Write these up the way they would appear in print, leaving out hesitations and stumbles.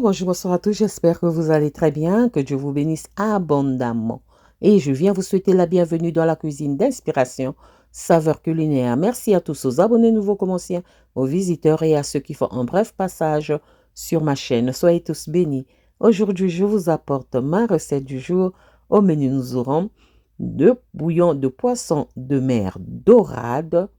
Bonjour, bonsoir à tous. J'espère que vous allez très bien, que Dieu vous bénisse abondamment. Et je viens vous souhaiter la bienvenue dans la cuisine d'inspiration, saveur culinaire. Merci à tous aux abonnés nouveaux comme anciens, aux visiteurs et à ceux qui font un bref passage sur ma chaîne. Soyez tous bénis. Aujourd'hui, je vous apporte ma recette du jour. Au menu, nous aurons deux bouillons de poisson de mer dorade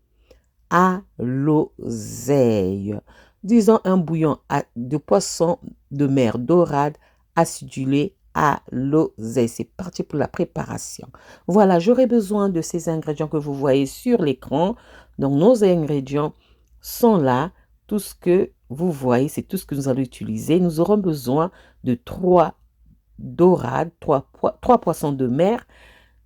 à l'oseille. Disons un bouillon de poisson de mer dorade acidulé à l'oseille. C'est parti pour la préparation. Voilà, j'aurai besoin de ces ingrédients que vous voyez sur l'écran. Donc, nos ingrédients sont là. Tout ce que vous voyez, c'est tout ce que nous allons utiliser. Nous aurons besoin de trois dorades, trois poissons de mer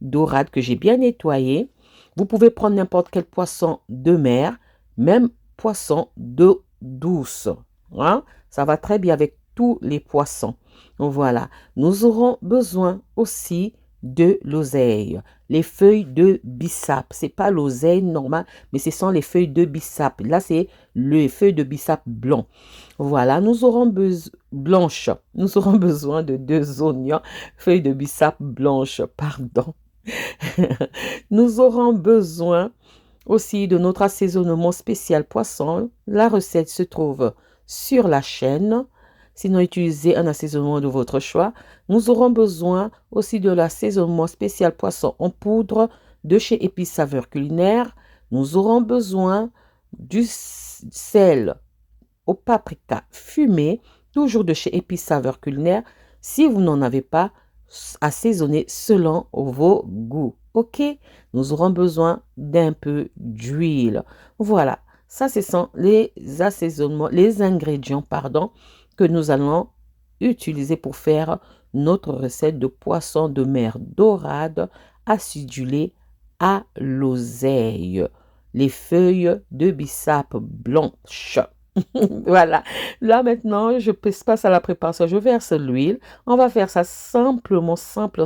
dorades que j'ai bien nettoyés. Vous pouvez prendre n'importe quel poisson de mer, même poisson d'eau douce. Hein? Ça va très bien avec tous les poissons. Voilà. Nous aurons besoin aussi de l'oseille. Les feuilles de bissap. C'est pas l'oseille normale, mais ce sont les feuilles de bissap. Là, c'est les feuilles de bissap blanc. Voilà. Nous aurons blanche. Nous aurons besoin de 2 oignons. Feuilles de bissap blanches, pardon. Nous aurons besoin aussi de notre assaisonnement spécial poisson. La recette se trouve sur la chaîne. Sinon, utilisez un assaisonnement de votre choix. Nous aurons besoin aussi de l'assaisonnement spécial poisson en poudre de chez Épices Saveurs Culinaires. Nous aurons besoin du sel au paprika fumé, toujours de chez Épices Saveurs Culinaires. Si vous n'en avez pas, assaisonnez selon vos goûts. Ok, nous aurons besoin d'un peu d'huile. Voilà, ça ce sont les assaisonnements, les ingrédients, pardon, que nous allons utiliser pour faire notre recette de poisson de mer dorade acidulé à l'oseille. Les feuilles de bissap blanches. Voilà. Là, maintenant, je passe à la préparation. Je verse l'huile. On va faire ça simplement, simple.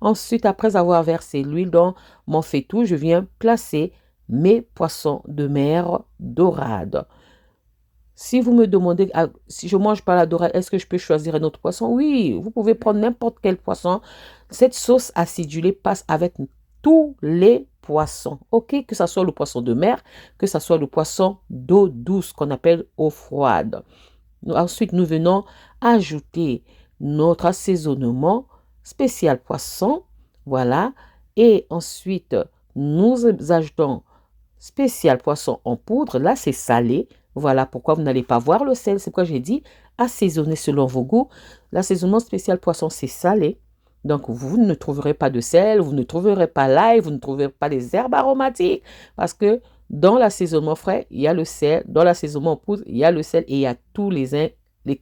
Ensuite, après avoir versé l'huile dans mon faitout, je viens placer mes poissons de mer dorade. Si vous me demandez si je ne mange pas la dorade, est-ce que je peux choisir un autre poisson? Oui, vous pouvez prendre n'importe quel poisson. Cette sauce acidulée passe avec tous les poissons. Ok, que ce soit le poisson de mer, que ce soit le poisson d'eau douce qu'on appelle eau froide. Ensuite, nous venons ajouter notre assaisonnement spécial poisson. Voilà. Et ensuite, nous ajoutons spécial poisson en poudre. Là, c'est salé. Voilà pourquoi vous n'allez pas voir le sel. C'est pourquoi j'ai dit assaisonner selon vos goûts. L'assaisonnement spécial poisson, c'est salé. Donc, vous ne trouverez pas de sel, vous ne trouverez pas l'ail, vous ne trouverez pas les herbes aromatiques. Parce que dans l'assaisonnement frais, il y a le sel. Dans l'assaisonnement en poudre, il y a le sel et il y a tous les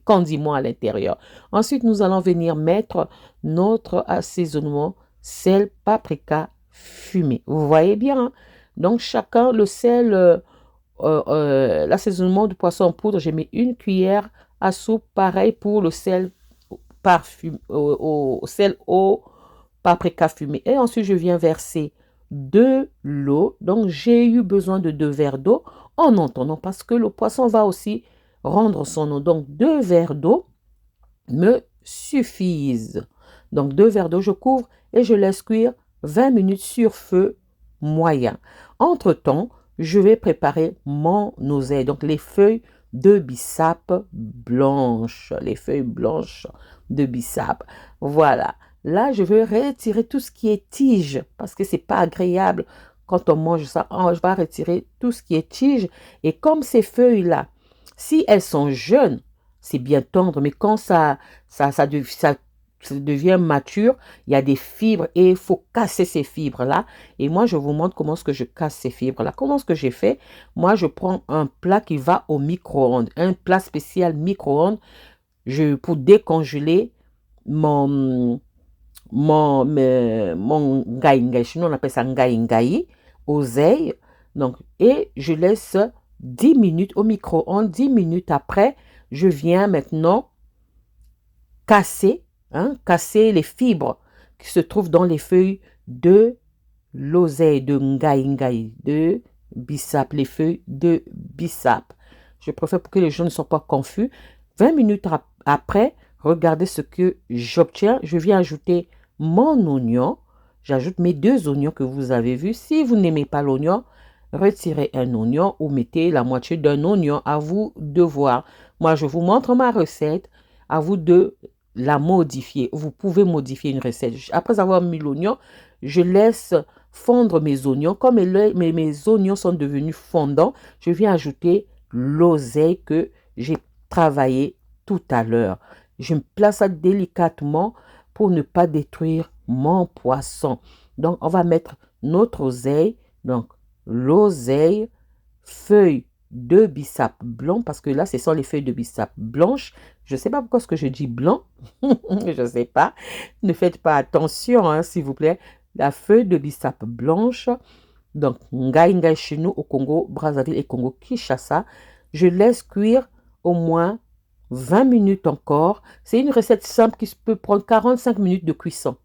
condiments à l'intérieur. Ensuite, nous allons venir mettre notre assaisonnement sel, paprika, fumé. Vous voyez bien, hein? Donc, chacun, le sel, l'assaisonnement du poisson en poudre, j'ai mis 1 cuillère à soupe. Pareil pour le sel au sel au paprika fumé. Et ensuite, je viens verser de l'eau. Donc, j'ai eu besoin de 2 verres d'eau en entendant parce que le poisson va aussi rendre son eau. Donc, 2 verres d'eau me suffisent. Donc, 2 verres d'eau, je couvre et je laisse cuire 20 minutes sur feu moyen. Entre-temps, je vais préparer mon oseille. Donc, les feuilles de bissap blanches. Les feuilles blanches de bissap. Voilà. Là, je vais retirer tout ce qui est tige parce que c'est pas agréable quand on mange ça. Je vais retirer tout ce qui est tige. Et comme ces feuilles-là, si elles sont jeunes, c'est bien tendre, mais quand ça devient mature, il y a des fibres et il faut casser ces fibres-là. Et moi, je vous montre comment est-ce que je casse ces fibres-là. Comment est-ce que j'ai fait? Moi, je prends un plat qui va au micro-ondes, un plat spécial micro-ondes pour décongeler mon ngai. Sinon, on appelle ça ngai, oseille. Donc, et je laisse 10 minutes au micro-ondes. 10 minutes après, je viens maintenant casser les fibres qui se trouvent dans les feuilles de l'oseille, de ngai, de bissap, les feuilles de bissap. Je préfère pour que les gens ne soient pas confus. 20 minutes après, regardez ce que j'obtiens. Je viens ajouter mon oignon. J'ajoute mes 2 oignons que vous avez vus. Si vous n'aimez pas l'oignon, retirez un oignon ou mettez la moitié d'un oignon. À vous de voir. Moi, je vous montre ma recette. À vous de la modifier. Vous pouvez modifier une recette. Après avoir mis l'oignon, je laisse fondre mes oignons. Comme mes oignons sont devenus fondants, je viens ajouter l'oseille que j'ai travaillé tout à l'heure. Je me place ça délicatement pour ne pas détruire mon poisson. Donc, on va mettre notre oseille. Donc, l'oseille, feuilles de bissap blanc, parce que là, ce sont les feuilles de bissap blanches. Je ne sais pas pourquoi ce que je dis blanc. Je ne sais pas. Ne faites pas attention, hein, s'il vous plaît. La feuille de bissap blanche. Donc, ngai chez nous au Congo, Brazzaville et Congo Kinshasa. Je laisse cuire au moins 20 minutes encore. C'est une recette simple qui peut prendre 45 minutes de cuisson.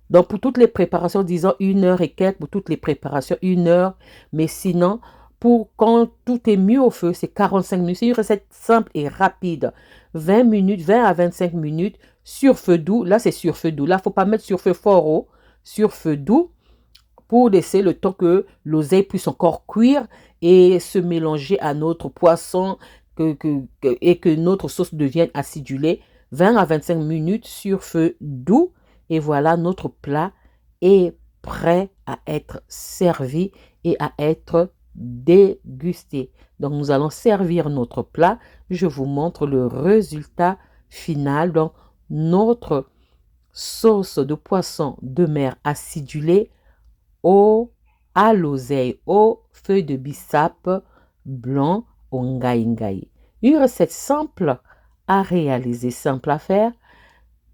Donc, pour toutes les préparations, disons 1 heure et quelques, pour toutes les préparations, 1 heure. Mais sinon, pour quand tout est mis au feu, c'est 45 minutes. C'est une recette simple et rapide. 20 minutes, 20 à 25 minutes sur feu doux. Là, c'est sur feu doux. Là, il ne faut pas mettre sur feu fort haut. Sur feu doux pour laisser le temps que l'oseille puisse encore cuire et se mélanger à notre poisson et que notre sauce devienne acidulée. 20 à 25 minutes sur feu doux. Et voilà, notre plat est prêt à être servi et à être dégusté. Donc, nous allons servir notre plat. Je vous montre le résultat final. Donc, notre sauce de poisson de mer acidulée à l'oseille, aux feuilles de bissap blanc, au ngai. Une recette simple à réaliser, simple à faire.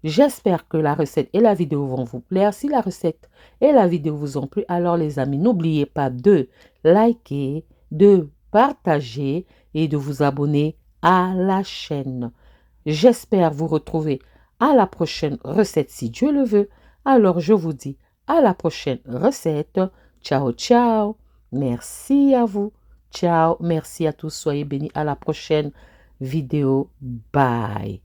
J'espère que la recette et la vidéo vont vous plaire. Si la recette et la vidéo vous ont plu, alors les amis, n'oubliez pas de liker, de partager et de vous abonner à la chaîne. J'espère vous retrouver à la prochaine recette si Dieu le veut. Alors je vous dis à la prochaine recette. Ciao, ciao. Merci à vous. Ciao. Merci à tous. Soyez bénis. À la prochaine vidéo. Bye.